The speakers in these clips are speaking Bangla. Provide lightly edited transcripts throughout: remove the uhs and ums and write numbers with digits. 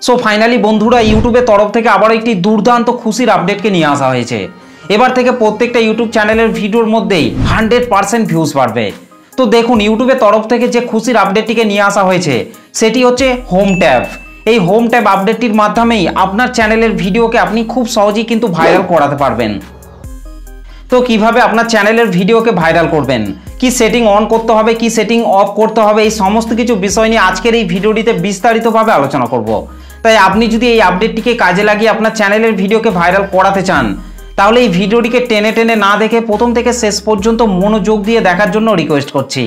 সো ফাইনালি বন্ধুরা ইউটিউবের তরফ থেকে আবার একটি দুর্দান্ত খুশির আপডেটকে নিয়ে আসা হয়েছে। এবার থেকে প্রত্যেকটা ইউটিউব চ্যানেলের ভিডিওর মধ্যেই 100% ভিউজ বাড়বে। তো দেখুন ইউটিউবের তরফ থেকে যে খুশির আপডেটটিকে নিয়ে আসা হয়েছে সেটি হচ্ছে হোম ট্যাব। এই হোম ট্যাব আপডেটটির মাধ্যমেই আপনার চ্যানেলের ভিডিওকে আপনি খুব সহজেই কিন্তু ভাইরাল করাতে পারবেন। তো কিভাবে আপনার চ্যানেলের ভিডিওকে ভাইরাল করবেন, কি সেটিং অন করতে হবে, কি সেটিং অফ করতে হবে, এই সমস্ত কিছু বিষয় নিয়ে আজকের এই ভিডিওটিতে বিস্তারিতভাবে আলোচনা করব। তাই আপনি যদি এই আপডেটটিকে কাজে লাগিয়ে আপনার চ্যানেলের ভিডিওকে ভাইরাল করাতে চান তাহলে এই ভিডিওটিকে টেনে টেনে না দেখে প্রথম থেকে শেষ পর্যন্ত মনোযোগ দিয়ে দেখার জন্য রিকোয়েস্ট করছি।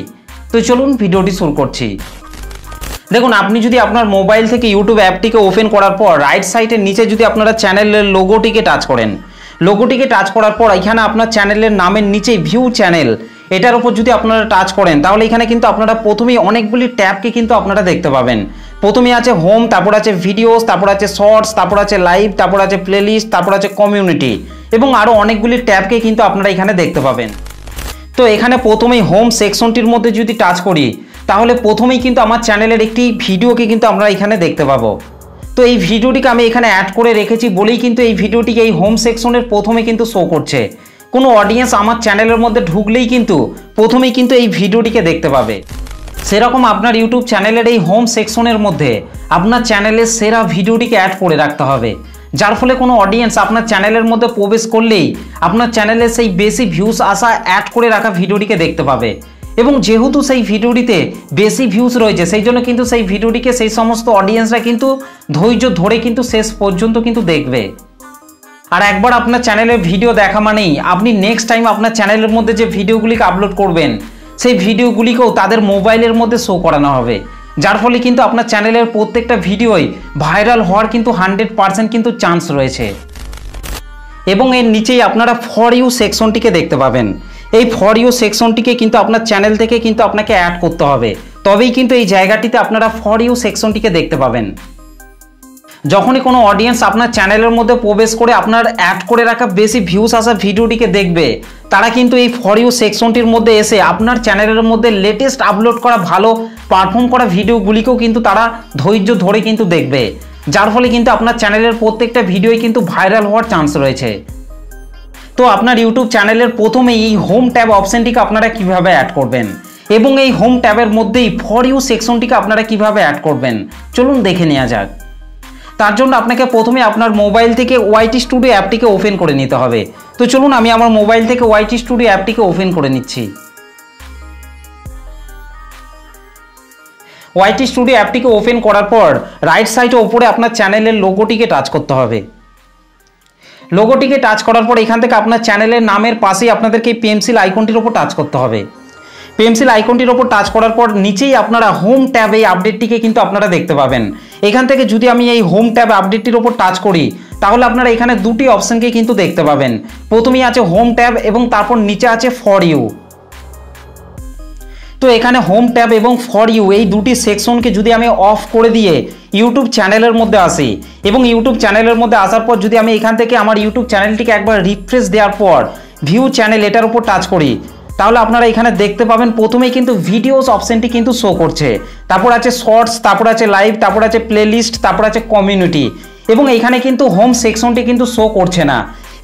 তো চলুন ভিডিওটি শুরু করছি। দেখুন আপনি যদি আপনার মোবাইল থেকে ইউটিউব অ্যাপটিকে ওপেন করার পর রাইট সাইডের নিচে যদি আপনারা চ্যানেলের লোগোটিকে টাচ করেন, লোগোটিকে টাচ করার পর এখানে আপনার চ্যানেলের নামের নিচে ভিউ চ্যানেল এটার উপর যদি আপনারা টাচ করেন তাহলে এখানে কিন্তু আপনারা প্রথমেই অনেকগুলি ট্যাবকে কিন্তু আপনারা দেখতে পাবেন। প্রথমে আছে হোম, তারপর আছে ভিডিওস, তারপর আছে শর্টস, তারপর আছে লাইভ, তারপর আছে প্লেলিস্ট, তারপর আছে কমিউনিটি এবং আরও অনেকগুলি ট্যাবকে কিন্তু আপনারা এখানে দেখতে পাবেন। তো এখানে প্রথমেই হোম সেকশনটির মধ্যে যদি টাচ করি তাহলে প্রথমেই কিন্তু আমার চ্যানেলের একটি ভিডিওকে কিন্তু আমরা এখানে দেখতে পাবো। তো এই ভিডিওটিকে আমি এখানে অ্যাড করে রেখেছি বলেই কিন্তু এই ভিডিওটিকে এই হোম সেকশনের প্রথমে কিন্তু শো করছে। কোনো অডিয়েন্স আমার চ্যানেলের মধ্যে ঢুকলেই কিন্তু প্রথমেই কিন্তু এই ভিডিওটিকে দেখতে পাবে। সেরকম আপনার ইউটিউব চ্যানেলের এই হোম সেকশনের মধ্যে আপনার চ্যানেলের সেরা ভিডিওটিকে অ্যাড করে রাখতে হবে, যার ফলে কোনো অডিয়েন্স আপনার চ্যানেলের মধ্যে প্রবেশ করলেই আপনার চ্যানেলে সেই বেশি ভিউজ আসা অ্যাড করে রাখা ভিডিওটিকে দেখতে পাবে। এবং যেহেতু সেই ভিডিওটিতে বেশি ভিউজ রয়েছে সেই জন্য কিন্তু সেই ভিডিওটিকে সেই সমস্ত অডিয়েন্সরা কিন্তু ধৈর্য ধরে কিন্তু শেষ পর্যন্ত কিন্তু দেখবে। আর একবার আপনার চ্যানেলের ভিডিও দেখা মানেই আপনি নেক্সট টাইম আপনার চ্যানেলের মধ্যে যে ভিডিওগুলিকে আপলোড করবেন সেই ভিডিওগুলিকেও তাদের মোবাইলের মধ্যে শো করানো হবে, যার ফলে কিন্তু আপনার চ্যানেলের প্রত্যেকটা ভিডিওই ভাইরাল হওয়ার কিন্তু 100% কিন্তু চান্স রয়েছে। এবং এর নিচেই আপনারা ফর ইউ সেকশনটিকে দেখতে পাবেন। এই ফর ইউ সেকশনটিকে কিন্তু আপনার চ্যানেল থেকে কিন্তু আপনাকে অ্যাড করতে হবে, তবেই কিন্তু এই জায়গাটিতে আপনারা ফর ইউ সেকশনটিকে দেখতে পাবেন। যখনই কোনো অডিয়েন্স আপনার চ্যানেলের মধ্যে প্রবেশ করে আপনার অ্যাড করে রাখা বেশি ভিউজ আসা ভিডিওটিকে দেখবে তারা কিন্তু এই ফর ইউ সেকশনটির মধ্যে এসে আপনার চ্যানেলের মধ্যে লেটেস্ট আপলোড করা ভালো পারফর্ম করা ভিডিওগুলিকেও কিন্তু তারা ধৈর্য ধরে কিন্তু দেখবে, যার ফলে কিন্তু আপনার চ্যানেলের প্রত্যেকটা ভিডিওই কিন্তু ভাইরাল হওয়ার চান্স রয়েছে। তো আপনার ইউটিউব চ্যানেলের প্রথমে এই হোম ট্যাব অপশনটিকে আপনারা কিভাবে অ্যাড করবেন এবং এই হোম ট্যাবের মধ্যেই ফর ইউ সেকশনটিকে আপনারা কিভাবে অ্যাড করবেন চলুন দেখে নেওয়া যাক। তার জন্য আপনাকে প্রথমে আপনার মোবাইল থেকে ওয়াইটি স্টুডিও অ্যাপটিকে ওপেন করে নিতে হবে। তো চলুন আমি আমার মোবাইল থেকে ওয়াইটি স্টুডিও অ্যাপটিকে ওপেন করে নিচ্ছি। ওয়াইটি স্টুডিও অ্যাপটিকে ওপেন করার পর রাইট সাইডে ওপরে আপনার চ্যানেলের লোগোটিকে টাচ করতে হবে। লোগোটিকে টাচ করার পর এখান থেকে আপনার চ্যানেলের নামের পাশেই আপনাদেরকে এই পেন্সিল আইকনটির ওপর টাচ করতে হবে। পেন্সিল আইকনটির ওপর টাচ করার পর নিচেই আপনারা হোম ট্যাব এই আপডেটটিকে কিন্তু আপনারা দেখতে পাবেন। এখান থেকে যদি আমি এই হোম ট্যাব আপডেটটির ওপর টাচ করি তাহলে আপনারা এখানে দুটি অপশনকে কিন্তু দেখতে পাবেন। প্রথমেই আছে হোম ট্যাব এবং তারপর নিচে আছে ফর ইউ। তো এখানে হোম ট্যাব এবং ফর ইউ এই দুটি সেকশনকে যদি আমি অফ করে দিয়ে ইউটিউব চ্যানেলের মধ্যে আসি এবং ইউটিউব চ্যানেলের মধ্যে আসার পর যদি আমি এখান থেকে আমার ইউটিউব চ্যানেলটিকে একবার রিফ্রেশ দেওয়ার পর ভিউ চ্যানেল এটার উপর টাচ করি তাহলে আপনারা এখানে দেখতে পাবেন প্রথমেই কিন্তু ভিডিওস অপশনটি কিন্তু শো করছে, তারপর আছে শর্টস, তারপর আছে লাইভ, তারপর আছে প্লেলিস্ট, তারপর আছে কমিউনিটি এবং এইখানে কিন্তু হোম সেকশনটি কিন্তু শো করছে না।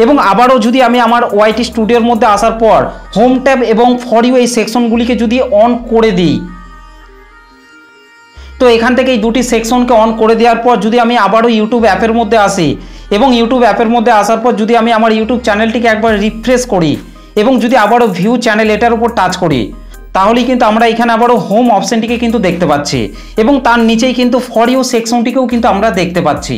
এবং আবারও যদি আমি আমার ওয়াইটি স্টুডিওর মধ্যে আসার পর হোম ট্যাব এবং ফর ইউ এই সেকশনগুলিকে যদি অন করে দিই তো এখান থেকে এই দুটি সেকশনকে অন করে দেওয়ার পর যদি আমি আবারও ইউটিউব অ্যাপের মধ্যে আসি এবং ইউটিউব অ্যাপের মধ্যে আসার পর যদি আমি আমার ইউটিউব চ্যানেলটিকে একবার রিফ্রেশ করি এবং যদি আবারও ভিউ চ্যানেল এটার উপর টাচ করি তাহলেই কিন্তু আমরা এখানে আবারও হোম অপশনটিকে কিন্তু দেখতে পাচ্ছি এবং তার নিচেই কিন্তু ফর ইউ সেকশনটিকেও কিন্তু আমরা দেখতে পাচ্ছি।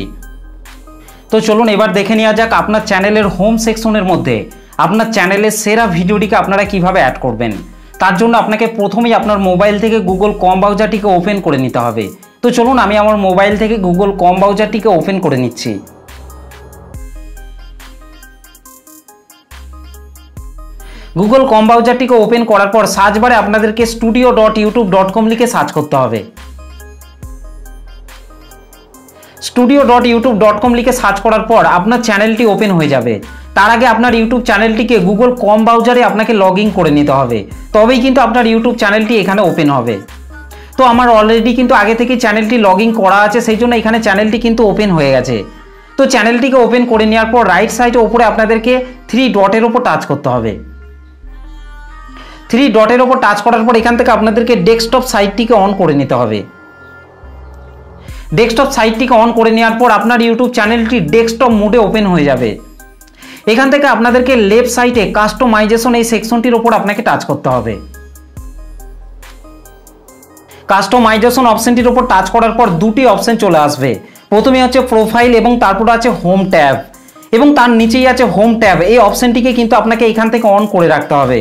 তো চলুন এবার দেখে নেওয়া যাক আপনার চ্যানেলের হোম সেকশনের মধ্যে আপনার চ্যানেলের সেরা ভিডিওটিকে আপনারা কিভাবে অ্যাড করবেন। তার জন্য আপনাকে প্রথমেই আপনার মোবাইল থেকে গুগল ক্রোম ব্রাউজারটিকে ওপেন করে নিতে হবে। তো চলুন আমি আমার মোবাইল থেকে গুগল ক্রোম ব্রাউজারটিকে ওপেন করে নিচ্ছি। গুগল ক্রোম ব্রাউজারটিকে ওপেন করার পর সার্চ বারে আপনাদেরকে studio.youtube.com লিখে সার্চ করতে হবে। studio.youtube.com লিখে সার্চ করার পর আপনার চ্যানেলটি ওপেন হয়ে যাবে। তার আগে আপনার ইউটিউব চ্যানেলটিকে গুগল ক্রোম ব্রাউজারে আপনাকে লগ ইন করে নিতে হবে, তবেই কিন্তু আপনার ইউটিউব চ্যানেলটি এখানে ওপেন হবে। তো আমার অলরেডি কিন্তু আগে থেকে চ্যানেলটি লগ ইন করা আছে, সেই জন্য এখানে চ্যানেলটি কিন্তু ওপেন হয়ে গেছে। তো চ্যানেলটিকে ওপেন করে নেওয়ার পর রাইট সাইডে ওপরে আপনাদেরকে 3 ডটের ওপর টাচ করতে হবে। 3 ডটের ওপর টাচ করার পর এখান থেকে আপনাদেরকে ডেস্কটপ সাইটটিকে অন করে নিতে হবে। ডেস্কটপ সাইটটিকে অন করে নেওয়ার পর আপনার ইউটিউব চ্যানেলটি ডেস্কটপ মোডে ওপেন হয়ে যাবে। এখান থেকে আপনাদেরকে লেফট সাইডে কাস্টমাইজেশন এই সেকশনটির ওপর আপনাকে টাচ করতে হবে। কাস্টমাইজেশন অপশনটির ওপর টাচ করার পর দুটি অপশন চলে আসবে। প্রথমে হচ্ছে প্রোফাইল এবং তারপর আছে হোম ট্যাব এবং তার নিচেই আছে হোম ট্যাব। এই অপশনটিকে কিন্তু আপনাকে এখান থেকে অন করে রাখতে হবে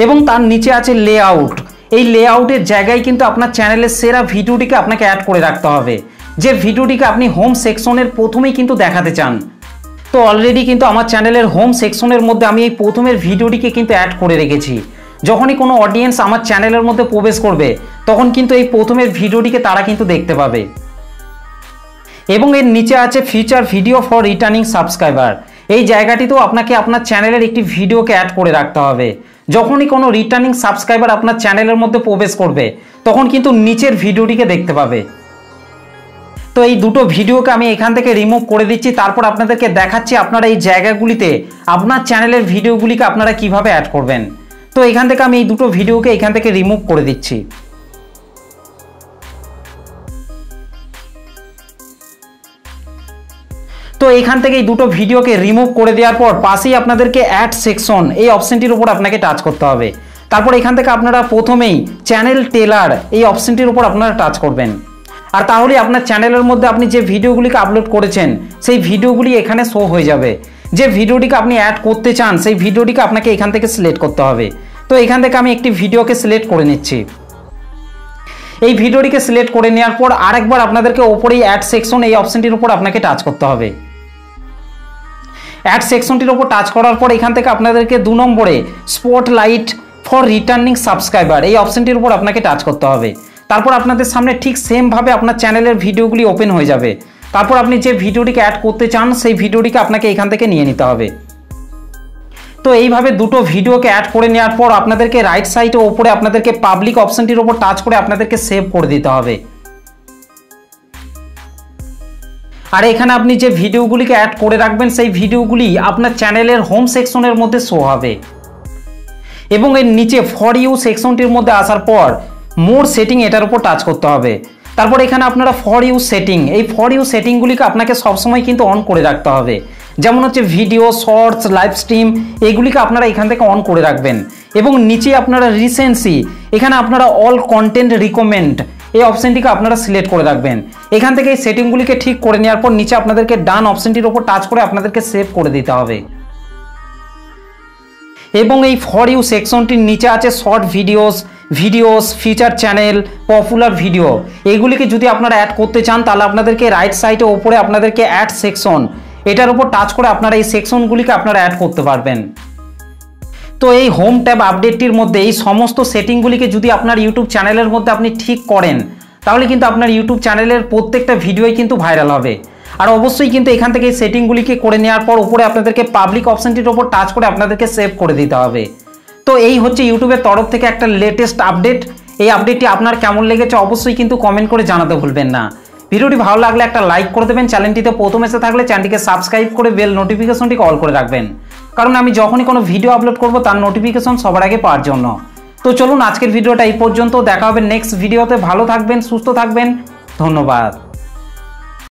এবং তার নিচে আছে লেআউট। এই লেআউটের জায়গায় কিন্তু আপনার চ্যানেলের সেরা ভিডিওটিকে আপনাকে অ্যাড করে রাখতে হবে, যে ভিডিওটিকে আপনি হোম সেকশনের প্রথমেই কিন্তু দেখাতে চান। তো অলরেডি কিন্তু আমার চ্যানেলের হোম সেকশনের মধ্যে আমি এই প্রথমের ভিডিওটিকে কিন্তু অ্যাড করে রেখেছি। যখনই কোনো অডিয়েন্স আমার চ্যানেলের মধ্যে প্রবেশ করবে তখন কিন্তু এই প্রথমের ভিডিওটিকে তারা কিন্তু দেখতে পাবে। এবং এর নিচে আছে feature video for returning subscriber. এই জায়গাটিতেও আপনাকে আপনার চ্যানেলের একটি ভিডিওকে অ্যাড করে রাখতে হবে। যখনই কোনো রিটার্নিং সাবস্ক্রাইবার আপনার চ্যানেলের মধ্যে প্রবেশ করবে তখন কিন্তু নিচের ভিডিওটিকে দেখতে পাবে। তো এই দুটো ভিডিওকে আমি এখান থেকে রিমুভ করে দিচ্ছি, তারপর আপনাদেরকে দেখাচ্ছি আপনারা এই জায়গাগুলিতে আপনার চ্যানেলের ভিডিওগুলিকে আপনারা কিভাবে অ্যাড করবেন। তো এখান থেকে আমি এই দুটো ভিডিওকে এখান থেকে রিমুভ করে দিচ্ছি। তো এখান থেকে এই দুটো ভিডিওকে রিমুভ করে দেওয়ার পর পাশেই আপনাদেরকে অ্যাড সেকশন এই অপশনটির উপর আপনাকে টাচ করতে হবে। তারপর এখান থেকে আপনারা প্রথমেই চ্যানেল টেলার এই অপশনটির উপর আপনারা টাচ করবেন। আর তাহলে আপনার চ্যানেলের মধ্যে আপনি যে ভিডিওগুলিকে আপলোড করেছেন সেই ভিডিওগুলি এখানে শো হয়ে যাবে। যে ভিডিওটিকে আপনি অ্যাড করতে চান সেই ভিডিওটিকে আপনাকে এখান থেকে সিলেক্ট করতে হবে। তো এখান থেকে আমি একটি ভিডিওকে সিলেক্ট করে নিচ্ছি। এই ভিডিওটিকে সিলেক্ট করে নেওয়ার পর আরেকবার আপনাদেরকে ওপরেই অ্যাড সেকশন এই অপশনটির উপর আপনাকে টাচ করতে হবে। অ্যাড সেকশনটির উপর টাচ করার পর এখান থেকে আপনাদেরকে 2 নম্বরে স্পটলাইট ফর রিটার্নিং সাবস্ক্রাইবার এই অপশনটির উপর আপনাকে টাচ করতে হবে। তারপর আপনাদের সামনে ঠিক সেমভাবে আপনার চ্যানেলের ভিডিওগুলি ওপেন হয়ে যাবে। তারপর আপনি যে ভিডিওটিকে অ্যাড করতে চান সেই ভিডিওটিকে আপনাকে এখান থেকে নিয়ে নিতে হবে। তো এইভাবে দুটো ভিডিওকে অ্যাড করে নেওয়ার পর আপনাদেরকে রাইট সাইডে ওপরে আপনাদেরকে পাবলিক অপশনটির উপর টাচ করে আপনাদেরকে সেভ করে দিতে হবে। আর এখানে আপনি যে ভিডিওগুলিকে অ্যাড করে রাখবেন সেই ভিডিওগুলি আপনার চ্যানেলের হোম সেকশনের মধ্যে শো হবে। এবং এর নিচে ফর ইউ সেকশনটির মধ্যে আসার পর মোর সেটিং এটার উপর টাচ করতে হবে। তারপর এখানে আপনারা ফর ইউ সেটিং এই ফর ইউ সেটিংগুলিকে আপনাকে সবসময় কিন্তু অন করে রাখতে হবে। যেমন হচ্ছে ভিডিও, শর্টস, লাইভ স্ট্রিম এইগুলিকে আপনারা এখান থেকে অন করে রাখবেন। এবং নিচে আপনারা রিসেন্সি এখানে আপনারা অল কন্টেন্ট রিকমেন্ড এই অপশনটিকে আপনারা সিলেক্ট করে রাখবেন। এখান থেকে এই সেটিংগুলিকে ঠিক করে নেওয়ার পর নিচে আপনাদেরকে ডান অপশনটির উপর টাচ করে আপনাদেরকে সেভ করে দিতে হবে। এবং এই ফর ইউ সেকশনটির নিচে আছে short videos, feature channel, popular video. এইগুলিকে যদি আপনারা অ্যাড করতে চান তাহলে আপনাদেরকে রাইট সাইডে ওপরে আপনাদেরকে অ্যাড সেকশন এটার উপর টাচ করে আপনারা এই সেকশনগুলিকে আপনারা অ্যাড করতে পারবেন। তো এই হোম ট্যাব আপডেটটির মধ্যে এই সমস্ত সেটিংগুলিকে যদি আপনার ইউটিউব চ্যানেলের মধ্যে আপনি ঠিক করেন তাহলে কিন্তু আপনার ইউটিউব চ্যানেলের প্রত্যেকটা ভিডিওই কিন্তু ভাইরাল হবে। আর অবশ্যই কিন্তু এখান থেকে এই সেটিংগুলিকে করে নেওয়ার পর উপরে আপনাদেরকে পাবলিক অপশনটির ওপর টাচ করে আপনাদেরকে সেভ করে দিতে হবে। তো এই হচ্ছে ইউটিউবের তরফ থেকে একটা লেটেস্ট আপডেট। এই আপডেটটি আপনার কেমন লেগেছে অবশ্যই কিন্তু কমেন্ট করে জানাতে ভুলবেন না। ভিডিওটি ভালো লাগলে একটা লাইক করে দেবেন। চ্যানেলটিতে প্রথম এসে থাকলে চ্যানেলটিকে সাবস্ক্রাইব করে বেল নোটিফিকেশনটিকে অল করে রাখবেন, কারণ আমি যখনই কোনো ভিডিও আপলোড করব তার নোটিফিকেশন সবার আগে পাওয়ার জন্য। তো চলুন আজকের ভিডিওটা এই পর্যন্ত, দেখা হবে নেক্সট ভিডিওতে। ভালো থাকবেন, সুস্থ থাকবেন, ধন্যবাদ।